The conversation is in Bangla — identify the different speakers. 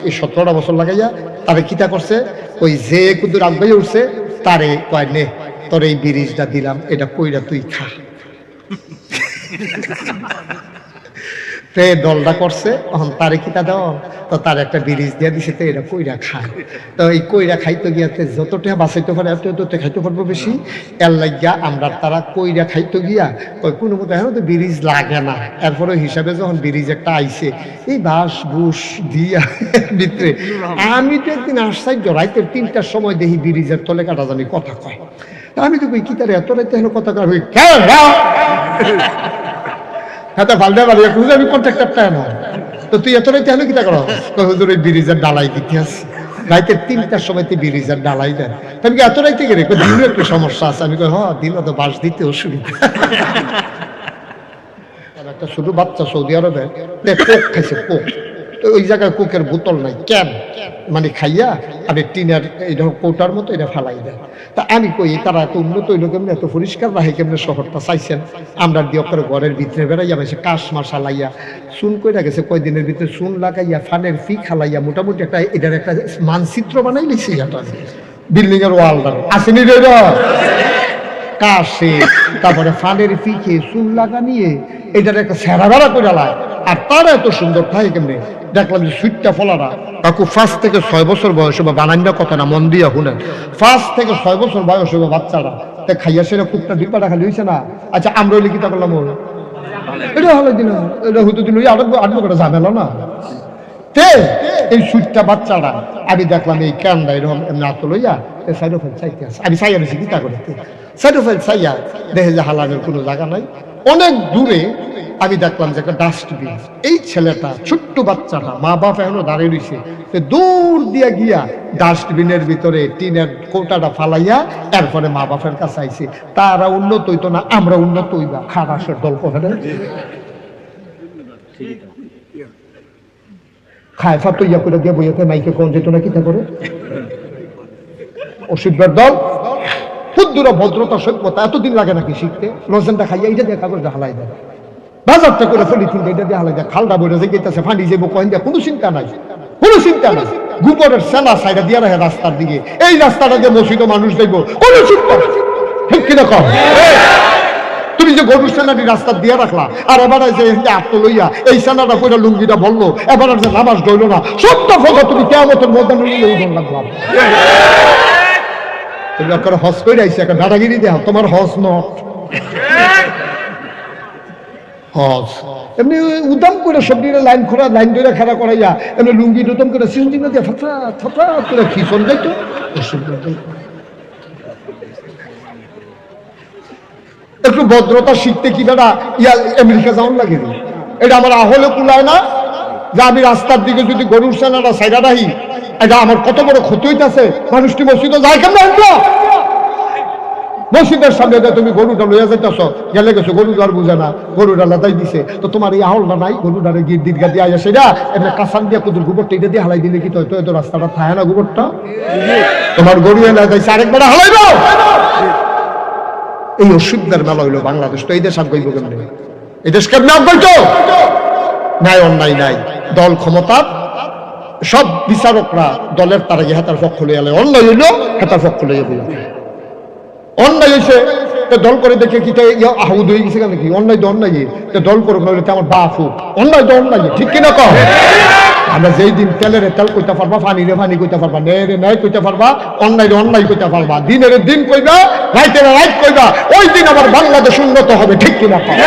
Speaker 1: এই 17টা বছর লাগাইয়া তারে কিতা করছে, ওই যে কুদুর আব্বাই উঠছে তারে কয় নে তোর এই বিরিজটা দিলাম, এটা কইরা তুই খা। দলটা করছে, এখন তারে কিতা দাও, তো তার একটা বিরিজ দিয়ে দিছে, তো এটা কইরা খায়। তো এই কইরা খাইতে গিয়াতে যতটা বাঁচাইতে পারে এত খাইতে পারবো বেশি, এর লাগিয়া আমরা তারা কইরা খাইতে গিয়া ওই কোনো মতো এখন তো বিরিজ লাগে না। এরপরে হিসাবে যখন বিরিজ একটা আইছে এই বাঁশ বুস দিয়া ভিতরে, আমি তো একদিন আশ্চর্য রাইতের 3টার সময় দেখি বিরিজের তলে কাটা জানি কথা কয়। আমি তো কই কি তার এত রাইতে হলো কথা কয়, হাতে ফালদা বাড়ি খুঁজে আমি কন্ট্রাক্টরটা না, তো তুই এত রাইতে হলো কিতা করো, হুজুর ওই ব্রিজের ডালাই দিতে আসি, রাইতে 3টার সময় তুই ব্রিজের ডালাই দেন। আমি কি এত রাইতে গেলে দিনও একটু সমস্যা আছে, আমি কই হ্যাঁ দিনও তো বাস দিতে অসুবিধা। একটা ছোট বাচ্চা সৌদি আরবে কোক খাইছে, কোক, তো ওই জায়গায় কোকের বোতল নাই, ক্যান মানে খাইয়া আপনি টিনের এইটা কৌটার মতো এটা ফালাই দেয়। তা আমি কই তারা এত উন্নত হইলো কেমনি, এত পরিষ্কার রাখে কেমনি শহরটা, চাইছেন আমরা দিয়ে করে ঘরের ভিতরে বেড়াইয়া বেশি কাশ মাস লাইয়া চুন কইরা গেছে, কয়দিনের ভিতরে চুন লাগাইয়া ফানের ফি খালাইয়া মোটামুটি একটা এটার একটা মানচিত্র বানাই লিখছি, এটা বিল্ডিং এর ওয়ালটা আসেনি রে কাশে, তারপরে ফানের ফি খেয়ে চুন লাগা নিয়ে এটার একটা সেরা বেড়া করে লায়। আর তারা এত সুন্দর থাকে কেমনি, দেখলাম যে সুইটটা ফলারা কাকু 5 থেকে 6 বছর বয়স হবে, বানাইনা কথা না, মন দিয়া শুনেন, 5 থেকে 6 বছর বয়স হবে বাচ্চারা, তা খাইয়া সেটা কুকটা ডিপাটা খালি হয়েছে না। আচ্ছা আমরা হইলে কিতা করলাম, এটা হলো দিন, এটা হইতে দিন আটবো করে ঝামেলা না। এই সুইটটা বাচ্চারা আমি দেখলাম এই কান্দা এরকম এমনি আত লইয়া সাইডোফাইল চাইতে আছে, আমি চাইয়া বেশি কিতা করে সাইডোফাইল চাইয়া দেখে যে হালানের কোনো জায়গা নাই। অনেক দূরে আমি দেখলাম যে একটা ডাস্টবিন, এই ছেলেটা ছোট্ট বাচ্চাটা মা বাপ এখনো দাঁড়িয়ে রয়েছে, দূর দিয়ে গিয়া ডাস্টবিনের ভিতরে টিনের কৌটাটা ফালাইয়া এরপরে মা বাপের কাছে আইছে। তারা উন্নত হইতো না, আমরা উন্নত হইবা, খারাসের দল করে খায় ফাতো ইয়া করে দিয়ে বইয়াতে মাইকে কোন যেত না কিতা করে অসিদ্ধের দল। ক্ষুদ্র ভদ্রতা সভ্যতা এতদিন লাগে নাকি শিখতে? রোজেনটা খাইয়া এইটা দিয়ে কাগজটা হালাই দেয়, বাজারটা করে পলিথিন এটা দিয়ে হালাই দেয়, খালটা বইটা যে গেতেছে ফাঁড়ি যাবো কয়েন দেয়, কোনো চিন্তা নাই, কোনো চিন্তা নাই। গোবরের সেনা সাইডা দিয়ে রাখে রাস্তার দিকে, এই রাস্তাটা দিয়ে মসজিদে মানুষ দেখবো, কোনো চিন্তা ঠিক কিনা কম। তুমি যে গরুর সেনাটি রাস্তা দিয়ে রাখলা, আর এবার যে আত্ম লইয়া এই সেনাটা করে লুঙ্গিটা বললো, এবার যে নামাজ গইল না, সত্য ফোকা তুমি কেমতের মধ্যে লাগলাম। তুমি একটা হজ করে আইসি, একটা দাদাগিরি দেয়া, তোমার হজ নট হজ। এমনি উদাম করে সব দিনে লাইন খোলা, লাইন ধরে খেলা করাইয়া এমনি লুঙ্গি উদম করে সিঞ্জিনা দিয়ে ফাটা ফাটা করে খিচন যাইতো। একটু ভদ্রতা শিখতে কি বেড়া ইয়া আমেরিকা যাওয়ার লাগে, এটা আমার আহলে কুলায় না যে আমি রাস্তার দিকে যদি গরুর সেনাটা সাইডা রাখি, এটা আমার কত বড় ক্ষতি হইতেছে। মানুষটি মসজিদে যায় কেমন আনলো, মসজিদের সামনে তুমি গরুটা লইয়া যাইতেছ, গেলে গেছো গরুটা আর বুঝে না, গরুটা লাদাই দিছে, তো তোমার এই আহলটা নাই, গরুটারে গিয়ে দীর্ঘা দিয়ে আয়া সেটা এমনি কাঁচান দিয়ে কুদুর গোবরটা এটা দিয়ে হালাই দিলে কি তো এত রাস্তাটা থাকে না, গোবরটা তোমার গরু এনে যাইছে আরেকবার হালাই দাও। এই অসুবিধার মেলা হইলো বাংলাদেশ, তো এই দেশ আগ গইব কেমনে, এই দেশ কেমনে আগ গইতো? নাই অন্যায় নাই, দল ক্ষমতার সব বিচারকরা দলের তারা গিয়ে হাতার পক্ষ লইয়া লয়, অন্যায় হইলো হাতার পক্ষ লইয়া বইয়া, অন্যায় হয়েছে দল করে দেখে কি আহুদ হয়ে গেছে কেন, কি অন্যায় তো অন্যায় দল করুক, নইলে আমার বাপ হোক, অন্যায় তো অন্যায়, ঠিক কিনা কম। আমরা যেই দিন তেলের তেল কইতে পারবা, পানিরে পানি কইতে পারবা, ন্যায়ের ন্যায় কইতে পারবা, অন্যায় অন্যায় কইতে পারবা, দিনের দিন কইবা, রাইতের রাইত কইবা, ওই দিন আমার বাংলাদেশ উন্নত হবে, ঠিক কিনা কম।